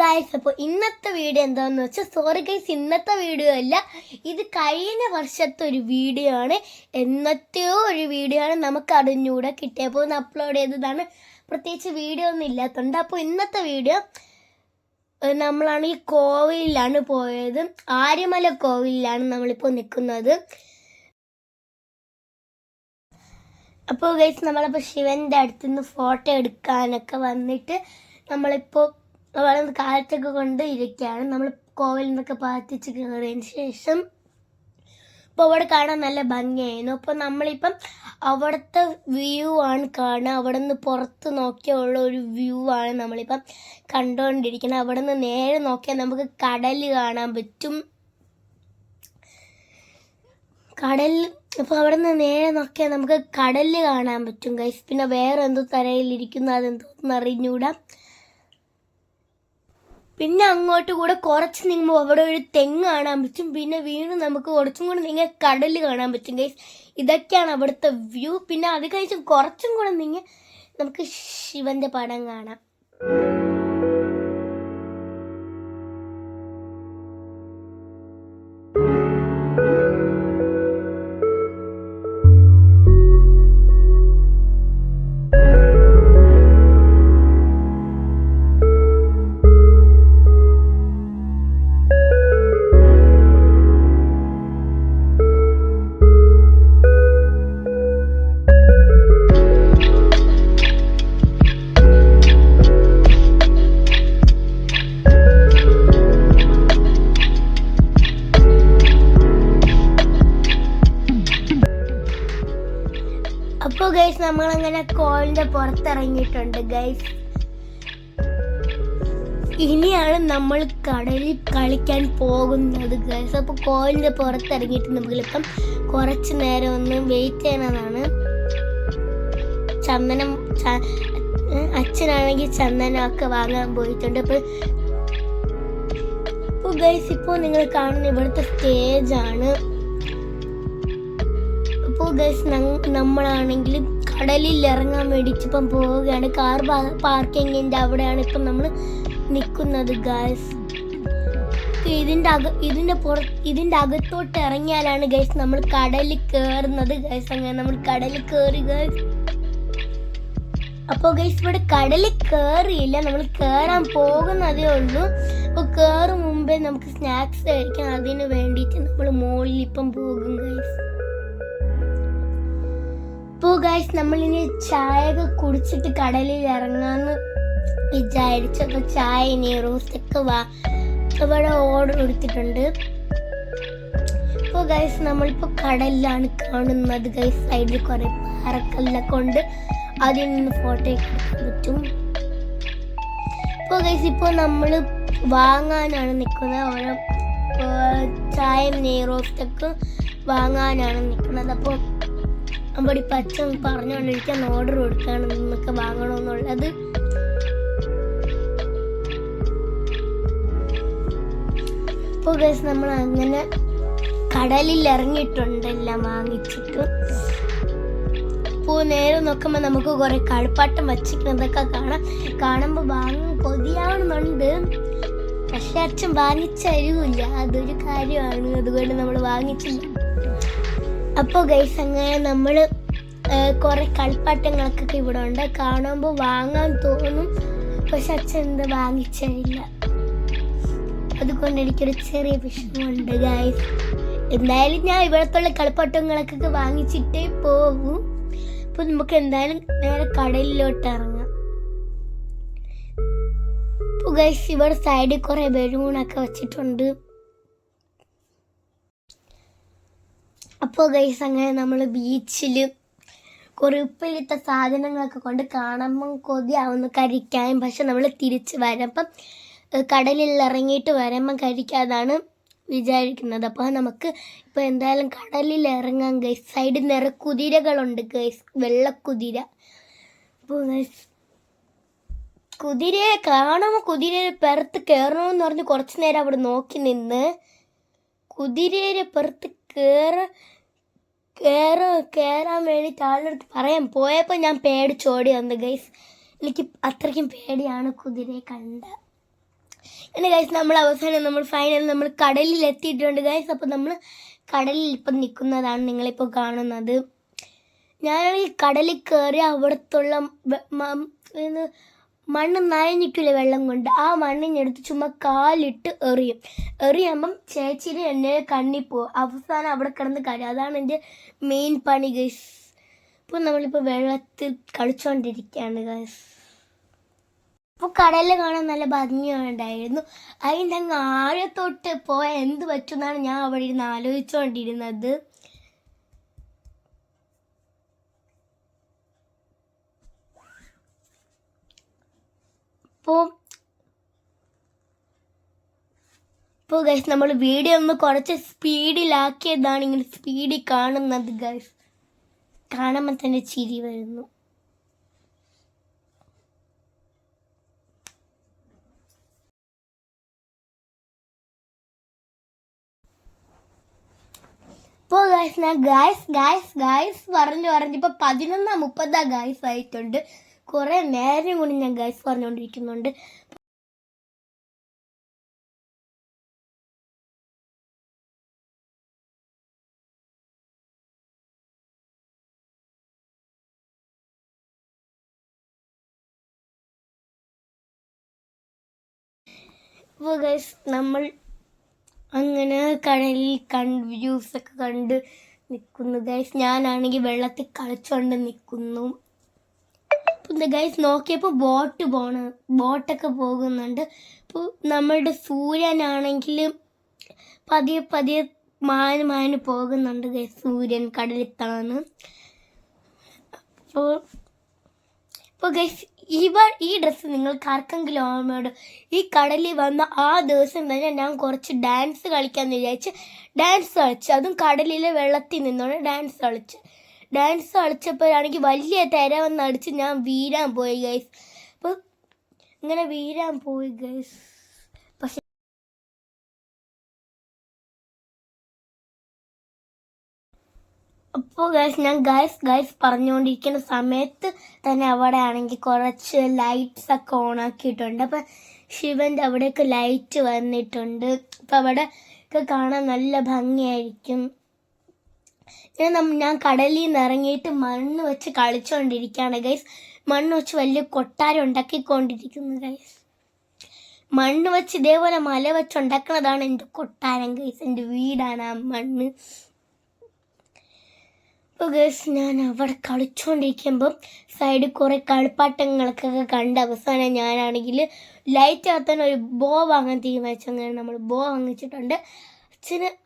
Guys, അപ്പോൾ ഇന്നത്തെ video എന്താണെന്ന് വെച്ചാൽ, സോറി ഗൈസ്, ഇന്നത്തെ വീഡിയോ അല്ല, ഇത് കഴിഞ്ഞ വർഷത്തെ ഒരു വീഡിയോ ആണ്. എന്നത്തെയോ ഒരു വീഡിയോ ആണ്, നമുക്ക് അറിഞ്ഞൂടെ കിട്ടിയപ്പോൾ ഒന്ന് അപ്ലോഡ് ചെയ്തതാണ്. പ്രത്യേകിച്ച് വീഡിയോ ഒന്നും ഇല്ലാത്തതുകൊണ്ട്. അപ്പോൾ ഇന്നത്തെ വീഡിയോ നമ്മളാണ് ഈ കോവിലാണ് പോയത്. ആര്യമല കോവിലാണ് നമ്മളിപ്പോൾ നിൽക്കുന്നത്. അപ്പോൾ ഗൈസ്, നമ്മളപ്പോൾ ശിവൻ്റെ അടുത്ത് നിന്ന് ഫോട്ടോ എടുക്കാനൊക്കെ വന്നിട്ട് നമ്മളിപ്പോൾ അവിടെ കാലത്തൊക്കെ കൊണ്ട് ഇരിക്കുകയാണ്. നമ്മൾ കോവിലിൽ നിന്നൊക്കെ പ്രാർത്ഥിച്ച് കയറിയതിന് ശേഷം ഇപ്പോൾ അവിടെ കാണാൻ നല്ല ഭംഗിയായിരുന്നു. അപ്പോൾ നമ്മളിപ്പം അവിടുത്തെ വ്യൂ ആണ് കാണുക. അവിടെ നിന്ന് പുറത്ത് നോക്കിയുള്ള ഒരു വ്യൂ ആണ് നമ്മളിപ്പം കണ്ടുകൊണ്ടിരിക്കുന്നത്. അവിടെ നിന്ന് നേരെ നോക്കിയാൽ നമുക്ക് കടൽ കാണാൻ പറ്റും. അപ്പോൾ അവിടെ നിന്ന് നേരെ നോക്കിയാൽ നമുക്ക് കടൽ കാണാൻ പറ്റും ഗൈസ്. പിന്നെ വേറെ എന്തോ തരയിലിരിക്കുന്നു, അതെന്തോന്ന് അറിഞ്ഞൂടാ. പിന്നെ അങ്ങോട്ട് കൂടെ കുറച്ച് നീങ്ങുമ്പോൾ അവിടെ ഒരു തെങ്ങ് കാണാൻ പറ്റും. പിന്നെ വീണ്ടും നമുക്ക് കുറച്ചും കൂടെ നീങ്ങി കടൽ കാണാൻ പറ്റും ഗൈസ്. ഇതൊക്കെയാണ് അവിടുത്തെ വ്യൂ. പിന്നെ അത് കഴിച്ച് കുറച്ചും കൂടെ നീങ്ങി നമുക്ക് ശിവന്റെ പടം കാണാം. അപ്പോൾ ഗൈസ്, നമ്മളങ്ങനെ കോവിലിൻ്റെ പുറത്തിറങ്ങിയിട്ടുണ്ട് ഗൈസ്. ഇനിയാണ് നമ്മൾ കടലിൽ കളിക്കാൻ പോകുന്നത് ഗൈസ്. അപ്പോൾ കോവിലിൻ്റെ പുറത്തിറങ്ങിയിട്ട് നമ്മളിപ്പം കുറച്ച് നേരം ഒന്ന് വെയിറ്റ് ചെയ്യണതാണ്. അച്ഛനാണെങ്കിൽ ചന്ദനമൊക്കെ വാങ്ങാൻ പോയിട്ടുണ്ട്. അപ്പോൾ ഗൈസ്, ഇപ്പോൾ നിങ്ങൾ കാണുന്ന ഇവിടുത്തെ സ്റ്റേജാണ്. അപ്പോൾ ഗൈസ്, നമ്മളാണെങ്കിൽ കടലിൽ ഇറങ്ങാൻ വേണ്ടിയിട്ട് ഇപ്പം പോവുകയാണ്. കാർ പാർക്കിങ്ങിൻ്റെ അവിടെയാണ് ഇപ്പം നമ്മൾ നിൽക്കുന്നത് ഗൈസ്. ഇതിൻ്റെ അകത്തോട്ട് ഇറങ്ങിയാലാണ് ഗൈസ് നമ്മൾ കടലിൽ കയറുന്നത് ഗൈസ്. അങ്ങനെ നമ്മൾ കടലിൽ കയറി ഗൈസ്. അപ്പോൾ ഗൈസ്, ഇവിടെ കടലിൽ കയറിയില്ല, നമ്മൾ കയറാൻ പോകുന്നതേ ഉള്ളൂ. അപ്പോൾ കയറും മുമ്പേ നമുക്ക് സ്നാക്സ് കഴിക്കാം. അതിന് വേണ്ടിയിട്ട് നമ്മൾ മുകളിൽ ഇപ്പം പോകും ഗൈസ്. അപ്പോൾ ഗൈസ്, നമ്മളിനി ചായ ഒക്കെ കുടിച്ചിട്ട് കടലിൽ ഇറങ്ങാമെന്ന് വിചാരിച്ചു. അപ്പോൾ ചായ റോസ്റ്റൊക്കെ ഇവിടെ ഓർഡർ കൊടുത്തിട്ടുണ്ട്. അപ്പോൾ ഗൈസ്, നമ്മളിപ്പോൾ കടലിലാണ് കാണുന്നത് ഗൈസ്. സൈഡിൽ കുറേ പാറക്കല്ലൊക്കെ ഉണ്ട്, അതിൽ നിന്ന് ഫോട്ടോ എടുക്കാൻ പറ്റും. അപ്പോൾ ഗൈസ്, ഇപ്പോൾ നമ്മൾ വാങ്ങാനാണ് നിൽക്കുന്നത്. ഓരോ ചായയും റോസ്റ്റൊക്കെ വാങ്ങാനാണ് നിൽക്കുന്നത്. അപ്പോൾ അവിടെ പച്ച പറഞ്ഞുകൊണ്ടിരിക്കാൻ ഓർഡർ കൊടുക്കുകയാണ് നമുക്ക് വാങ്ങണമെന്നുള്ളത്. അപ്പോൾ ഗൈസ്, നമ്മൾ അങ്ങനെ കടലിൽ ഇറങ്ങിയിട്ടുണ്ട് എല്ലാം വാങ്ങിച്ചിട്ട്. അപ്പോൾ നേരെ നോക്കുമ്പോൾ നമുക്ക് കുറേ കളിപ്പാട്ടം വച്ചിരിക്കുന്നതൊക്കെ കാണുമ്പോൾ വാങ്ങാൻ കൊതിയാവുന്നുണ്ട്. പക്ഷെ അച്ഛൻ വാങ്ങിച്ചരുവില്ല, അതൊരു കാര്യമാണ്. അതുകൊണ്ട് നമ്മൾ വാങ്ങിച്ചില്ല. അപ്പോൾ ഗൈസ്, അങ്ങനെ നമ്മൾ കുറേ കളിപ്പാട്ടങ്ങളൊക്കെ ഇവിടെ ഉണ്ട്. കാണുമ്പോൾ വാങ്ങാൻ തോന്നും, പക്ഷെ അച്ഛൻ എന്താ വാങ്ങിച്ചരില്ല. അതുകൊണ്ട് എനിക്കൊരു ചെറിയ വിഷമമുണ്ട് ഗൈസ്. എന്തായാലും ഞാൻ ഇവിടത്തുള്ള കളിപ്പാട്ടങ്ങളൊക്കെ വാങ്ങിച്ചിട്ടേ പോകൂ. അപ്പോൾ നമുക്ക് എന്തായാലും നേരെ കടലിലോട്ട് ഇറങ്ങാം. അപ്പോൾ ഗൈസ്, ഇവിടെ സൈഡിൽ കുറേ ബലൂണൊക്കെ വെച്ചിട്ടുണ്ട്. അപ്പോൾ ഗൈസ്, അങ്ങനെ നമ്മൾ ബീച്ചിൽ കുറേ ഉപ്പിലിട്ട സാധനങ്ങളൊക്കെ കൊണ്ട് കാണുമ്പം കൊതിയാവുന്നു കഴിക്കാൻ. പക്ഷെ നമ്മൾ തിരിച്ച് വരുമ്പം കടലിൽ ഇറങ്ങിയിട്ട് വരുമ്പം കഴിക്കാതാണ് വിചാരിക്കുന്നത്. അപ്പോൾ നമുക്ക് ഇപ്പോൾ എന്തായാലും കടലിൽ ഇറങ്ങാം ഗൈസ്. സൈഡിൽ നിറയെ കുതിരകളുണ്ട് ഗൈസ്, വെള്ളക്കുതിര. അപ്പോൾ ഗൈസ്, കുതിരയെ കാണുമ്പോൾ കുതിരയെ പുറത്ത് കയറണമെന്ന് പറഞ്ഞ് കുറച്ച് നേരം അവിടെ നോക്കി നിന്ന് കുതിരയെ പുറത്ത് കയറാൻ വേണ്ടിയിട്ട് ആളുടെ പറയാൻ പോയപ്പോൾ ഞാൻ പേടിച്ചോടി വന്നു ഗൈസ്. എനിക്ക് അത്രയ്ക്കും പേടിയാണ് കുതിരയെ കണ്ട. പിന്നെ ഗൈസ് നമ്മൾ അവസാനം നമ്മൾ ഫൈനൽ നമ്മൾ കടലിൽ എത്തിയിട്ടുണ്ട് ഗൈസ്. അപ്പോൾ നമ്മൾ കടലിൽ ഇപ്പം നിൽക്കുന്നതാണ് നിങ്ങളിപ്പോൾ കാണുന്നത്. ഞാനാണെങ്കിൽ കടലിൽ കയറി അവിടത്തുള്ള മണ്ണ് നനഞ്ഞിക്കില്ല വെള്ളം കൊണ്ട്. ആ മണ്ണിനെടുത്ത് ചുമ്മാ കാലിട്ട് എറിയുമ്പം ചേച്ചിന് എന്നെ കണ്ണിപ്പോവും. അവസാനം അവിടെ കിടന്ന് കരയും. അതാണ് എൻ്റെ മെയിൻ പണി ഗൈസ്. ഇപ്പോൾ നമ്മളിപ്പോൾ വെള്ളത്തിൽ കളിച്ചുകൊണ്ടിരിക്കുകയാണ് ഗൈസ്. അപ്പോൾ കടലിൽ കാണാൻ നല്ല ഭംഗിയുണ്ടായിരുന്നു. അതിൻ്റെ അങ്ങ് ആഴത്തോട്ട് പോയാൽ എന്ത് പറ്റുമെന്നാണ് ഞാൻ അവിടെ ഇരുന്ന് ആലോചിച്ചുകൊണ്ടിരുന്നത്. ഇപ്പോൾ ഗൈസ് നമ്മൾ വീഡിയോ ഒന്ന് കുറച്ച് സ്പീഡിലാക്കിയതാണ് ഇങ്ങനെ സ്പീഡിൽ കാണുന്നത് ഗൈസ്. കാണുമ്പോൾ തന്നെ ചിരി വരുന്നു. ഇപ്പോൾ ഗൈസ് ഞാൻ ഗൈസ് പറഞ്ഞിപ്പോൾ 11:30 ഗൈസ് ആയിട്ടുണ്ട്. കുറേ നേരം കൊണ്ട് ഞാൻ ഗൈസ് പറഞ്ഞുകൊണ്ടിരിക്കുന്നുണ്ട്. അപ്പോൾ ഗൈസ് നമ്മൾ അങ്ങനെ കടലിൽ വ്യൂസൊക്കെ കണ്ട് നിൽക്കുന്നു ഗൈസ്. ഞാനാണെങ്കിൽ വെള്ളത്തിൽ കളിച്ചുകൊണ്ട് നിൽക്കുന്നു. പിന്നെ ഗൈസ് നോക്കിയപ്പോൾ ബോട്ടൊക്കെ പോകുന്നുണ്ട്. അപ്പോൾ നമ്മളുടെ സൂര്യനാണെങ്കിൽ പതിയെ മാന് പോകുന്നുണ്ട് ഗൈസ്. സൂര്യൻ കടലിത്താണ്. അപ്പോൾ ഗൈസ് ഈ ഡ്രസ്സ് നിങ്ങൾക്ക് ആർക്കെങ്കിലും ഓർമ്മയുണ്ട്? ഈ കടലിൽ വന്ന ആ ദിവസം തന്നെ ഞാൻ കുറച്ച് ഡാൻസ് കളിക്കാമെന്ന് വിചാരിച്ച് ഡാൻസ് കളിച്ച്, അതും കടലിലെ വെള്ളത്തിൽ നിന്നാണ് ഡാൻസ് കളിച്ചപ്പോഴാണെങ്കിൽ വലിയ തിര വന്നടിച്ച് ഞാൻ വീഴാൻ പോയി ഗൈസ്. അപ്പോൾ ഇങ്ങനെ വീഴാൻ പോയി ഗൈസ്. പക്ഷെ അപ്പോൾ ഞാൻ ഗൈസ് പറഞ്ഞുകൊണ്ടിരിക്കുന്ന സമയത്ത് തന്നെ അവിടെ ആണെങ്കിൽ കുറച്ച് ലൈറ്റ്സ് ഒക്കെ ഓണാക്കിയിട്ടുണ്ട്. അപ്പം ശിവൻ്റെ അവിടെയൊക്കെ ലൈറ്റ് വന്നിട്ടുണ്ട്. അപ്പം അവിടെ ഒക്കെ കാണാൻ നല്ല ഭംഗിയായിരിക്കും. ഞാൻ കടലിൽ നിന്ന് ഇറങ്ങിയിട്ട് മണ്ണ് വെച്ച് കളിച്ചുകൊണ്ടിരിക്കുകയാണ് ഗൈസ്. മണ്ണ് വെച്ച് വലിയ കൊട്ടാരം ഉണ്ടാക്കിക്കൊണ്ടിരിക്കുന്നു ഗൈസ്. മണ്ണ് വെച്ച് ഇതേപോലെ മല വെച്ച് ഉണ്ടാക്കുന്നതാണ് എൻ്റെ കൊട്ടാരം ഗൈസ്. എൻ്റെ വീടാണ് ആ മണ്ണ്. അപ്പോൾ ഗൈസ് ഞാൻ അവിടെ കളിച്ചുകൊണ്ടിരിക്കുമ്പം സൈഡിൽ കുറേ കളിപ്പാട്ടങ്ങളൊക്കെ കണ്ട് അവസാനം ഞാനാണെങ്കിൽ ലൈറ്റ് കത്താൻ ഒരു ബോ വാങ്ങാൻ തീരുമാനിച്ചു. അങ്ങനെ നമ്മൾ ബോ വാങ്ങിച്ചിട്ടുണ്ട്.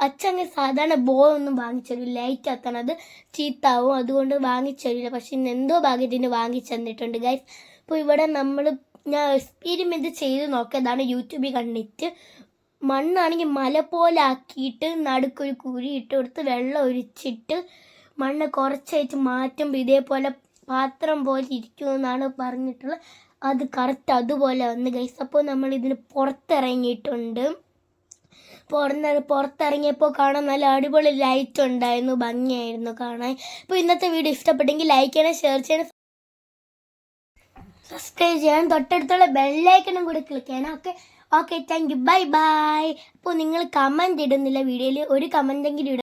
അച്ഛൻ സാധാരണ ബോ ഒന്നും വാങ്ങിച്ചരും, ലൈറ്റ് കത്താൻ അത് ചീത്താവും, അതുകൊണ്ട് വാങ്ങിച്ചരില്ല. പക്ഷെ ഇന്ന് എന്തോ ഭാഗ്യത്തിന് വാങ്ങിച്ചെന്നിട്ടുണ്ട് ഗൈസ്. അപ്പോൾ ഇവിടെ ഞാൻ എക്സ്പീരിമെൻറ്റ് ചെയ്ത് നോക്കിയതാണ് യൂട്യൂബിൽ കണ്ടിട്ട്. മണ്ണാണെങ്കിൽ മല പോലെ ആക്കിയിട്ട് നടുക്കൊരു കുഴി ഇട്ട് കൊടുത്ത് വെള്ളം ഒഴിച്ചിട്ട് മണ്ണ് കുറച്ചായിട്ട് മാറ്റുമ്പോൾ ഇതേപോലെ പാത്രം പോലെ ഇരിക്കുമെന്നാണ് പറഞ്ഞിട്ടുള്ളത്. അത് കറക്റ്റ് അതുപോലെ വന്ന് ഗൈസ്. അപ്പോൾ നമ്മൾ ഇതിന് പുറത്തിറങ്ങിയിട്ടുണ്ട്. പുറത്തിറങ്ങിയപ്പോൾ കാണാൻ നല്ല അടിപൊളി ലൈറ്റ് ഉണ്ടായിരുന്നു, ഭംഗിയായിരുന്നു കാണാൻ. അപ്പോൾ ഇന്നത്തെ വീഡിയോ ഇഷ്ടപ്പെട്ടെങ്കിൽ ലൈക്ക് ചെയ്യണം, ഷെയർ ചെയ്യണം, സബ്സ്ക്രൈബ് ചെയ്യണം, തൊട്ടടുത്തുള്ള ബെല്ലൈക്കണും കൂടി ക്ലിക്ക് ചെയ്യണം. Okay thank you, bye. അപ്പോൾ നിങ്ങൾ കമൻറ്റ് ഇടുന്നില്ല വീഡിയോയിൽ, ഒരു കമൻറ്റെങ്കിലും ഇടുക.